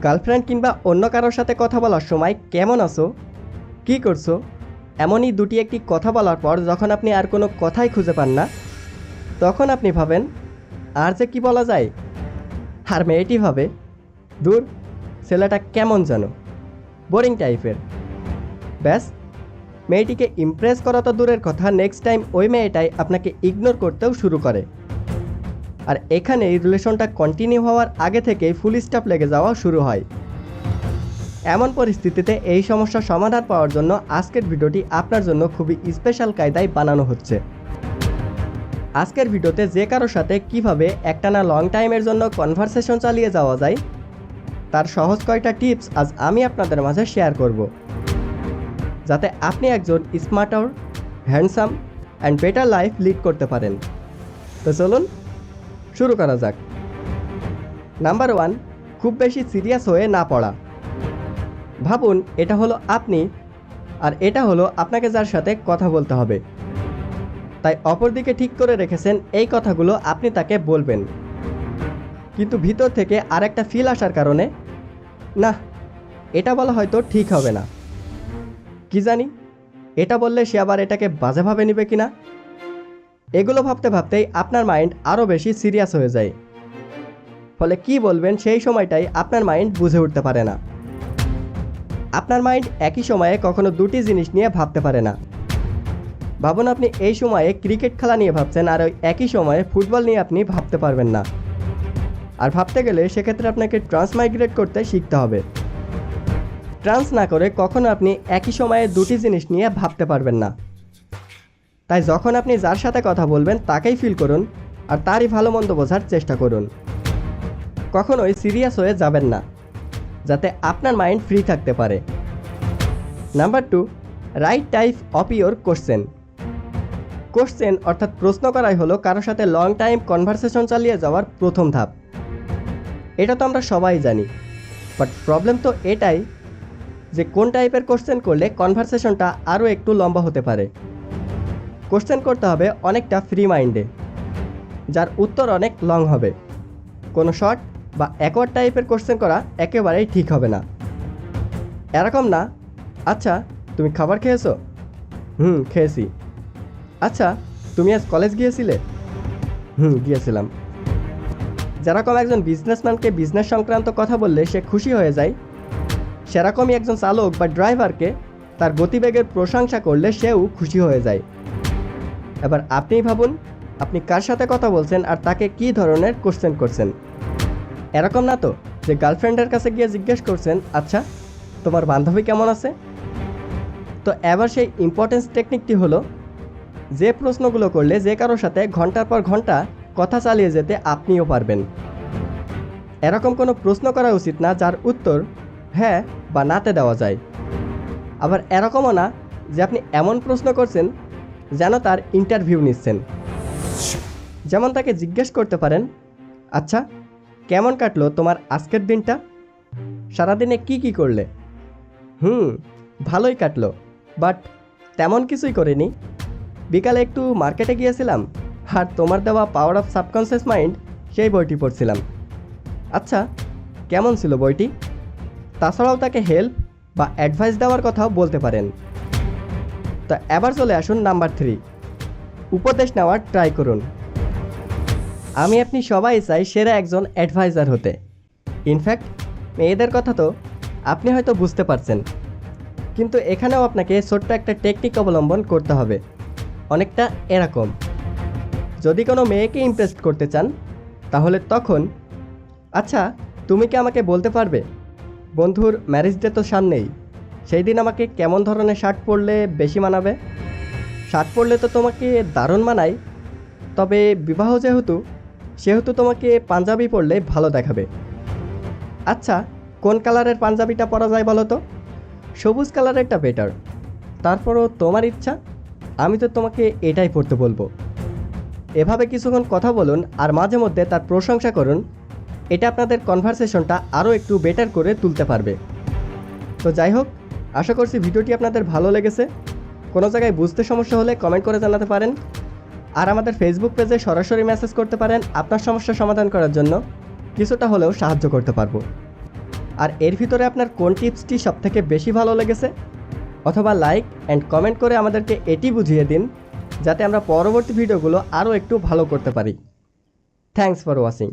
Girlfriend কিংবা অন্য কারোর সাথে কথা বলার সময় কেমন আছো, কী করছো, এমনই দুটি একটি কথা বলার পর যখন আপনি আর কোনো কথাই খুঁজে পান না, তখন আপনি ভাবেন আর যে কি বলা যায়। আর মেয়েটি ভাবে দূর, ছেলেটা কেমন যেন বোরিং টাইপের। ব্যাস, মেয়েটিকে ইমপ্রেস করা তো দূরের কথা, নেক্সট টাইম ওই মেয়েটাই আপনাকে ইগনোর করতেও শুরু করে। আর এখানে এই রিলেশনটা কন্টিনিউ হওয়ার আগে থেকেই ফুল স্টপ লেগে যাওয়া শুরু হয়। এমন পরিস্থিতিতে এই সমস্যার সমাধান পাওয়ার জন্য আজকের ভিডিওটি আপনার জন্য খুবই স্পেশাল কায়দায় বানানো হচ্ছে। আজকের ভিডিওতে যে কারোর সাথে কিভাবে একটানা লং টাইমের জন্য কনভারসেশন চালিয়ে যাওয়া যায় তার সহজ কয়টা টিপস আজ আমি আপনাদের মাঝে শেয়ার করব, যাতে আপনি একজন smarter, handsome and better life lead করতে পারেন। তো চলুন শুরু করা যাক। নাম্বার 1, খুব বেশি সিরিয়াস হয়ে না পড়া। ভাবুন, এটা হলো আপনি আর এটা হলো আপনাকে যার সাথে কথা বলতে হবে। তাই অপরদিকে ঠিক করে রেখেছেন এই কথাগুলো আপনি তাকে বলবেন, কিন্তু ভিতর থেকে আরেকটা ফিল আসার কারণে না, এটা বলা হয়তো ঠিক হবে না, কি জানি এটা বললে সে আবার এটাকে বাজেভাবে নেবে কিনা। এগুলো ভাবতে ভাবতেই আপনার মাইন্ড আরও বেশি সিরিয়াস হয়ে যায়। ফলে কি বলবেন সেই সময়টাই আপনার মাইন্ড বুঝে উঠতে পারে না। আপনার মাইন্ড একই সময়ে কখনো দুটি জিনিস নিয়ে ভাবতে পারে না। ভাবুন, আপনি এই সময়ে ক্রিকেট খেলা নিয়ে ভাবছেন আর ওই একই সময়ে ফুটবল নিয়ে আপনি ভাবতে পারবেন না। আর ভাবতে গেলে সেক্ষেত্রে আপনাকে ট্রান্সমাইগ্রেট করতে শিখতে হবে। ট্রান্স না করে কখনো আপনি একই সময়ে দুটি জিনিস নিয়ে ভাবতে পারবেন না। তাই যখন আপনি যার সাথে কথা বলবেন তাকেই ফিল করুন আর তারই ভালো মন্দ বোঝার চেষ্টা করুন। কখনোই সিরিয়াস হয়ে যাবেন না, যাতে আপনার মাইন্ড ফ্রি থাকতে পারে। Number 2, right type of your question. Question অর্থাৎ প্রশ্ন করাই হলো কারোর সাথে লং টাইম কনভারসেশন চালিয়ে যাওয়ার প্রথম ধাপ। এটা তো আমরা সবাই জানি, বাট প্রবলেম তো এটাই যে কোন টাইপের কোশ্চেন করলে কনভারসেশনটা আরও একটু লম্বা হতে পারে। কোশ্চেন করতে হবে অনেকটা ফ্রি মাইন্ডে, যার উত্তর অনেক লং হবে। কোনো শর্ট বা অ্যাকওয়ার্ড টাইপের কোশ্চেন করা একেবারেই ঠিক হবে না। এরকম না, আচ্ছা তুমি খাবার খেয়েছো? খেয়েছি। আচ্ছা তুমি আজ কলেজ গিয়েছিলে? গিয়েছিলাম। যেরকম একজন বিজনেসম্যানকে বিজনেস সংক্রান্ত কথা বললে সে খুশি হয়ে যায়, সেরকমই একজন চালক বা ড্রাইভারকে তার গতিবেগের প্রশংসা করলে সেও খুশি হয়ে যায়। এবার আপনিই ভাবুন, আপনি কার সাথে কথা বলছেন আর তাকে কী ধরনের কোশ্চেন করছেন। এরকম না তো যে গার্লফ্রেন্ডের কাছে গিয়ে জিজ্ঞেস করছেন, আচ্ছা তোমার বান্ধবী কেমন আছে? তো এবার সেই ইম্পর্টেন্স টেকনিকটি হলো, যে প্রশ্নগুলো করলে যে কারোর সাথে ঘন্টার পর ঘন্টা কথা চালিয়ে যেতে আপনিও পারবেন। এরকম কোনো প্রশ্ন করা উচিত না যার উত্তর হ্যাঁ বা নাতে দেওয়া যায়। আবার এরকমও না যে আপনি এমন প্রশ্ন করছেন যেন তার ইন্টারভিউ নিচ্ছেন। যেমন তাকে জিজ্ঞেস করতে পারেন, আচ্ছা কেমন কাটলো তোমার আজকের দিনটা? সারাদিনে কি করলে? ভালোই কাটলো, বাট তেমন কিছুই করিনি। বিকালে একটু মার্কেটে গিয়েছিলাম আর তোমার দেওয়া পাওয়ার অফ সাবকনসিয়াস মাইন্ড সেই বইটি পড়ছিলাম। আচ্ছা কেমন ছিল বইটি? তাছাড়াও তাকে হেল্প বা অ্যাডভাইস দেওয়ার কথাও বলতে পারেন। তো এবার চলে আসুন নাম্বার 3, উপদেশ নেওয়ার ট্রাই করুন। আমি আপনি সবাই চাই সেরা একজন অ্যাডভাইজার হতে। ইনফ্যাক্ট মেয়েদের কথা তো আপনি হয়তো বুঝতে পারছেন, কিন্তু এখানেও আপনাকে ছোট্ট একটা টেকনিক অবলম্বন করতে হবে। অনেকটা এরকম, যদি কোনো মেয়েকে ইমপ্রেস করতে চান তাহলে তখন, আচ্ছা তুমি কি আমাকে বলতে পারবে বন্ধুর ম্যারেজ ডে তো সামনেই, সেই দিন আমাকে কেমন ধরনের শার্ট পরলে বেশি মানাবে? শার্ট পরলে তো তোমাকে দারুণ মানায়, তবে বিবাহ সেহেতু তোমাকে পাঞ্জাবি পরলে ভালো দেখাবে। আচ্ছা কোন কালারের পাঞ্জাবিটা পরা যায় বলো তো? সবুজ কালারেরটা বেটার। তারপরও তোমার ইচ্ছা, আমি তো তোমাকে এটাই পরতে বলবো। এভাবে কিছুক্ষণ কথা বলুন আর মাঝে মধ্যে তার প্রশংসা করুন। এটা আপনাদের কনভারসেশনটা আরও একটু বেটার করে তুলতে পারবে। তো যাই হোক, আশা করছি ভিডিওটি আপনাদের ভালো লেগেছে। কোনো জায়গায় বুঝতে সমস্যা হলে কমেন্ট করে জানাতে পারেন, আর আমাদের ফেসবুক পেজে সরাসরি মেসেজ করতে পারেন। আপনার সমস্যা সমাধান করার জন্য কিছুটা হলেও সাহায্য করতে পারবো। আর এর ভিতরে আপনার কোন টিপসটি সবথেকে বেশি ভালো লেগেছে, অথবা লাইক অ্যান্ড কমেন্ট করে আমাদেরকে এটি বুঝিয়ে দিন যাতে আমরা পরবর্তী ভিডিওগুলো আরও একটু ভালো করতে পারি। Thanks for watching.